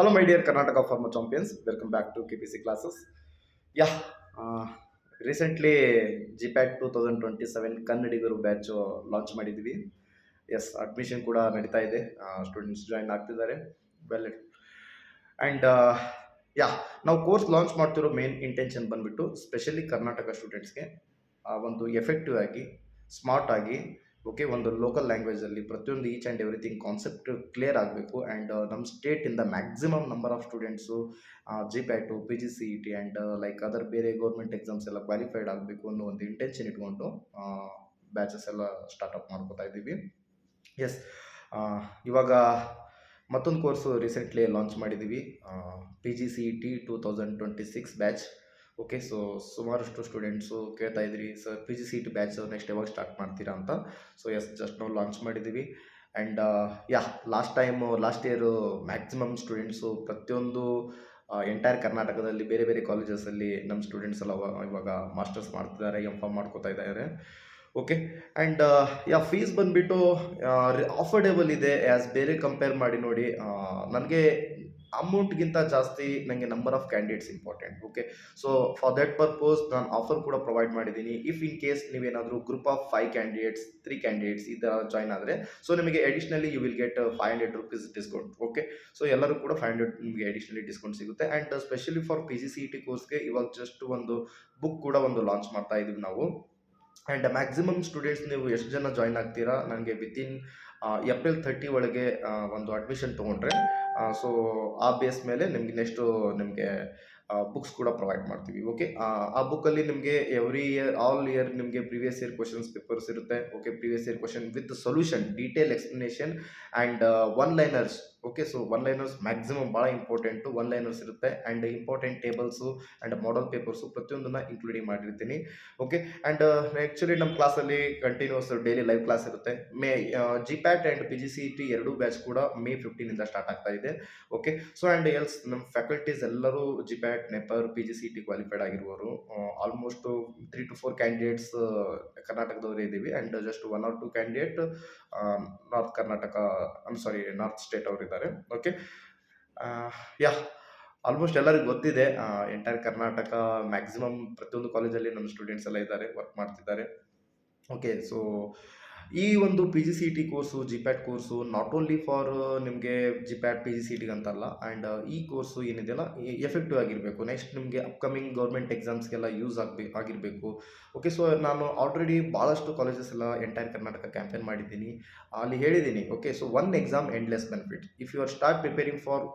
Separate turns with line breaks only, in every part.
Hello, my dear Karnataka former champions. Welcome back to KPC classes. Yeah, uh, recently GPAT 2027 ಕನ್ನಡಿಗರು batch launch ಮಾಡಿದ್ವಿ. S, admission ಕೂಡ ನಡೀತಾ ಇದೆ. Students join ಆಗ್ತಿದ್ದಾರೆ. Well and yeah ನಾವು course launch ಮಾಡ್ತಿರೋ main intention ಬಂದ್ಬಿಟ್ಟು specially Karnataka ಸ್ಟೂಡೆಂಟ್ಸ್ಗೆ ಒಂದು ಎಫೆಕ್ಟಿವ್ ಆಗಿ ಸ್ಮಾರ್ಟ್ ಆಗಿ ಓಕೆ ಒಂದು ಲೋಕಲ್ ಲ್ಯಾಂಗ್ವೇಜಲ್ಲಿ ಪ್ರತಿಯೊಂದು each and everything concept clear ಆಗಬೇಕು ಆ್ಯಂಡ್ ನಮ್ಮ ಸ್ಟೇಟಿಂದ maximum number of students GPAT PGCET and like other ಬೇರೆ ಗೌರ್ಮೆಂಟ್ ಎಕ್ಸಾಮ್ಸ್ ಎಲ್ಲ ಕ್ವಾಲಿಫೈಡ್ ಆಗಬೇಕು ಅನ್ನೋ ಒಂದು ಇಂಟೆನ್ಷನ್ ಇಟ್ಕೊಂಡು ಬ್ಯಾಚಸ್ ಎಲ್ಲ ಸ್ಟಾರ್ಟಪ್ ಮಾಡ್ಕೋತಾ ಇದ್ದೀವಿ. ಎಸ್, ಇವಾಗ ಮತ್ತೊಂದು ಕೋರ್ಸು ರೀಸೆಂಟ್ಲಿ ಲಾಂಚ್ ಮಾಡಿದ್ದೀವಿ, PGCET 2026 ಬ್ಯಾಚ್. ಓಕೆ, ಸೊ ಸುಮಾರಷ್ಟು ಸ್ಟೂಡೆಂಟ್ಸು ಕೇಳ್ತಾ ಇದ್ರಿ, ಸರ್ PGCET ಬ್ಯಾಚ್ ನೆಕ್ಸ್ಟ್ ಯಾವಾಗ ಸ್ಟಾರ್ಟ್ ಮಾಡ್ತೀರಾ ಅಂತ. ಸೊ ಎಸ್, ಜಸ್ಟ್ ನಾವು ಲಾಂಚ್ ಮಾಡಿದ್ದೀವಿ. And last year maximum students ಪ್ರತಿಯೊಂದು ಎಂಟೈರ್ ಕರ್ನಾಟಕದಲ್ಲಿ ಬೇರೆ ಬೇರೆ ಕಾಲೇಜಸಲ್ಲಿ ನಮ್ಮ ಸ್ಟೂಡೆಂಟ್ಸ್ ಎಲ್ಲ ಇವಾಗ ಮಾಸ್ಟರ್ಸ್ ಮಾಡ್ತಿದ್ದಾರೆ, M.Pharm ಮಾಡ್ಕೋತಾ ಇದ್ದಾರೆ. ಓಕೆ, ಆ್ಯಂಡ್ ಫೀಸ್ ಬಂದುಬಿಟ್ಟು ಅಫೋರ್ಡೆಬಲ್ ಇದೆ ಆ್ಯಸ್ ಬೇರೆ ಕಂಪೇರ್ ಮಾಡಿ ನೋಡಿ. ನನಗೆ ಅಮೌಂಟ್ಗಿಂತ ಜಾಸ್ತಿ ನನಗೆ number of candidates important. Okay, so for that purpose ನಾನು ಆಫರ್ ಕೂಡ ಪ್ರೊವೈಡ್ ಮಾಡಿದ್ದೀನಿ. ಇಫ್ ಇನ್ ಕೇಸ್ ನೀವೇನಾದರೂ ಗ್ರೂಪ್ ಆಫ್ 5 ಕ್ಯಾಂಡಿಡೇಟ್ಸ್ 3 ಕ್ಯಾಂಡಿಡೇಟ್ಸ್ ಈ ಥರ ಜಾಯ್ನ್ ಆದರೆ ಸೊ ನಿಮಗೆ additionally you will get 500 rupees discount. Okay, so ಎಲ್ಲರೂ ಕೂಡ 500 ನಿಮಗೆ ಅಡಿಷ್ನಲಿ ಡಿಸ್ಕೌಂಟ್ ಸಿಗುತ್ತೆ. ಆ್ಯಂಡ್ ಸ್ಪೆಷಲಿ ಫಾರ್ PGCET ಕೋರ್ಸ್ಗೆ ಇವಾಗ ಜಸ್ಟ್ ಒಂದು ಬುಕ್ ಕೂಡ ಒಂದು ಲಾಂಚ್ ಮಾಡ್ತಾ ಇದ್ದೀವಿ ನಾವು. ಆ್ಯಂಡ್ ಮ್ಯಾಕ್ಸಿಮಮ್ ಸ್ಟೂಡೆಂಟ್ಸ್ ನೀವು ಎಷ್ಟು ಜನ ಜಾಯ್ನ್ ಆಗ್ತೀರಾ ನನಗೆ ವಿತಿನ್ ಏಪ್ರಿಲ್ 30 ಒಳಗೆ ಒಂದು ಅಡ್ಮಿಷನ್ ತೊಗೊಂಡ್ರೆ ಸೊ ಆ ಬೇಸ್ ಮೇಲೆ ನಿಮಗೆ ನೆಕ್ಸ್ಟು ನಿಮಗೆ ಬುಕ್ಸ್ ಕೂಡ ಪ್ರೊವೈಡ್ ಮಾಡ್ತೀವಿ. ಓಕೆ, ಆ ಬುಕ್ಕಲ್ಲಿ ನಿಮಗೆ ಎವ್ರಿ ಇಯರ್ ಆಲ್ ಇಯರ್ ನಿಮಗೆ ಪ್ರೀವಿಯಸ್ ಇಯರ್ ಕ್ವಶನ್ಸ್ ಪೇಪರ್ಸ್ ಇರುತ್ತೆ. Okay, previous year question with solution detail explanation and one liners. Okay, so one liners maximum ಭಾಳ ಇಂಪಾರ್ಟೆಂಟು. ಒನ್ ಲೈನರ್ಸ್ ಇರುತ್ತೆ and important tables and model papers ಪ್ರತಿಯೊಂದನ್ನು including ಮಾಡಿರ್ತೀನಿ. Okay, and actually ನಮ್ಮ ಕ್ಲಾಸಲ್ಲಿ continuous daily live class ಇರುತ್ತೆ. GPAT and PGCET ಎರಡೂ batch ಕೂಡ May 15 start ಆಗ್ತಾ ಇದೆ. ಓಕೆ, ಸೊ ಆ್ಯಂಡ್ ಎಲ್ಸ್ ನಮ್ಮ ಫ್ಯಾಕಲ್ಟೀಸ್ ಎಲ್ಲರೂ GPAT ನೆಪರ್ PGCET ಕ್ವಾಲಿಫೈಡ್ ಆಗಿರುವವರು. ಆಲ್ಮೋಸ್ಟ್ 3 to 4 ಕ್ಯಾಂಡಿಡೇಟ್ಸ್ ಕರ್ನಾಟಕದವರೇ ಇದ್ದೀವಿ and just 1 or 2 candidate north Karnataka north state ಅವರು ಇದ್ದಾರೆ. ಓಕೆ, ಯಾ ಆಲ್ಮೋಸ್ಟ್ ಎಲ್ಲರಿಗೂ ಗೊತ್ತಿದೆ, ಎಂಟೈರ್ ಕರ್ನಾಟಕ ಮ್ಯಾಕ್ಸಿಮಮ್ ಪ್ರತಿಯೊಂದು ಕಾಲೇಜಲ್ಲಿ ನಮ್ಮ ಸ್ಟೂಡೆಂಟ್ಸ್ ಎಲ್ಲ ಇದ್ದಾರೆ, ವರ್ಕ್ ಮಾಡ್ತಿದ್ದಾರೆ. ಓಕೆ, ಸೊ ಈ ಒಂದು PGCET course GPAT course not only for ನಿಮಗೆ GPAT PGCETಗೆ ಅಂತಲ್ಲ. ಆ್ಯಂಡ್ ಈ ಕೋರ್ಸು ಏನಿದೆಯಲ್ಲ ಎಫೆಕ್ಟಿವ್ ಆಗಿರಬೇಕು. ನೆಕ್ಸ್ಟ್ ನಿಮಗೆ ಅಪ್ಕಮಿಂಗ್ ಗೌರ್ಮೆಂಟ್ ಎಕ್ಸಾಮ್ಸ್ಗೆಲ್ಲ ಯೂಸ್ ಆಗಿರಬೇಕು. ಓಕೆ, ಸೊ ನಾನು ಆಲ್ರೆಡಿ ಭಾಳಷ್ಟು ಕಾಲೇಜಸ್ ಎಲ್ಲ ಎಂಟೈರ್ ಕರ್ನಾಟಕ ಕ್ಯಾಂಪೇನ್ ಮಾಡಿದ್ದೀನಿ, ಅಲ್ಲಿ ಹೇಳಿದ್ದೀನಿ. Okay, so one exam endless benefit. If you are start preparing for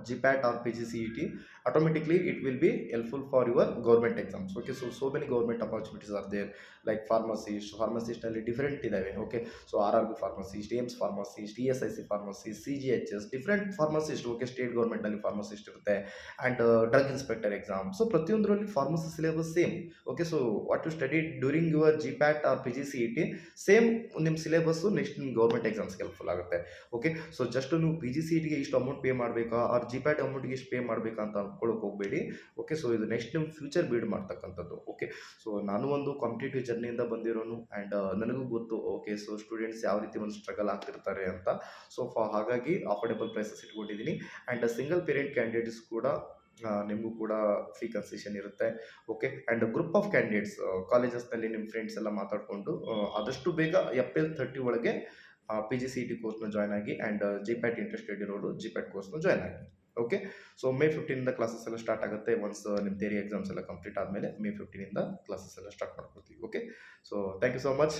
GPAT or PGCET automatically it will be helpful for your government exams. Okay, so many government opportunities are there, like pharmacist ಅಲ್ಲಿ different ಇದ್ದಾವೆ. Okay, so RRB pharmacist, AIIMS pharmacist, ESIC pharmacist, CGHS different pharmacist. Okay, state ಗೌರ್ಮೆಂಟಲ್ಲಿ pharmacist ಇರುತ್ತೆ and drug inspector exam. So ಪ್ರತಿಯೊಂದರಲ್ಲಿ pharmacy syllabus same. Okay, so what you study during your GPAT or PGCET same ನಿಮ್ಮ syllabus next ನಿಮ್ಮ government ಎಕ್ಸಾಮ್ಸ್ಗೆ helpful ಆಗುತ್ತೆ. Okay, so just ನೀವು PGCETಗೆ ಇಷ್ಟು ಅಮೌಂಟ್ ಪೇ ಮಾಡಬೇಕಾ ಆರ್ GPAT ಅಮೌಂಟ್ಗೆ ಇಷ್ಟು ಪೇ ಮಾಡಬೇಕಾ ಅಂತ ಅನ್ಕೊಳ್ಳೋಕೆ ಹೋಗಬೇಡಿ. ಓಕೆ, ಸೊ ಇದು ನೆಕ್ಸ್ಟ್ ನಿಮ್ಮ ಫ್ಯೂಚರ್ ಬಿಲ್ಡ್ ಮಾಡ್ತಕ್ಕಂಥದ್ದು. ಓಕೆ, ಸೊ ನಾನು ಒಂದು ಕಾಂಪಿಟೇಟಿವ್ ಜರ್ನಿಯಿಂದ ಬಂದಿರೋನು ಆ್ಯಂಡ್ ನನಗೂ ಗೊತ್ತು. ಓಕೆ, ಸೊ ಸ್ಟೂಡೆಂಟ್ಸ್ ಯಾವ ರೀತಿ ಒಂದು ಸ್ಟ್ರಗಲ್ ಆಗ್ತಿರ್ತಾರೆ ಅಂತ. ಸೊ ಹಾಗಾಗಿ ಅಫೋರ್ಡೆಬಲ್ ಪ್ರೈಸಸ್ ಇಟ್ಕೊಂಡಿದ್ದೀನಿ ಆ್ಯಂಡ್ ಸಿಂಗಲ್ ಪೇರೆಂಟ್ ಕ್ಯಾಂಡಿಡೇಟ್ಸ್ ಕೂಡ ನಿಮಗೂ ಕೂಡ ಫ್ರೀ ಕನ್ಸೆಷನ್ ಇರುತ್ತೆ. Okay, and group of candidates ಕಾಲೇಜಸ್ನಲ್ಲಿ ನಿಮ್ಮ ಫ್ರೆಂಡ್ಸ್ ಎಲ್ಲ ಮಾತಾಡಿಕೊಂಡು ಆದಷ್ಟು ಬೇಗ ಏಪ್ರಿಲ್ 30 ಒಳಗೆ PGCET ಕೋರ್ಸ್ನ ಜಾಯ್ನ್ ಆಗಿ ಆ್ಯಂಡ್ GPAT ಇಂಟ್ರೆಸ್ಟೆಡ್ ಇರೋರು GPAT ಕೋರ್ಸ್ನ ಜಾಯ್ನ್ ಆಗಿ. ಓಕೆ, ಸೊ May 15 ಕ್ಲಾಸಸ್ ಎಲ್ಲ ಸ್ಟಾರ್ಟ್ ಆಗುತ್ತೆ. ಒನ್ಸ್ ನಿಮ್ಮ ಥಿಯರಿ ಎಕ್ಸಾಮ್ಸ್ ಎಲ್ಲ ಕಂಪ್ಲೀಟ್ ಆದಮೇಲೆ May 15 ಕ್ಲಾಸಸ್ ಎಲ್ಲ ಸ್ಟಾರ್ಟ್ ಮಾಡ್ಕೊಳ್ತೀವಿ. Okay, so thank you so much.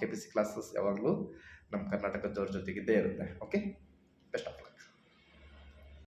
KPC classes ಯಾವಾಗಲೂ ನಮ್ಮ ಕರ್ನಾಟಕದವ್ರ ಜೊತೆಗಿದ್ದೇ ಇರುತ್ತೆ. Okay, best of luck.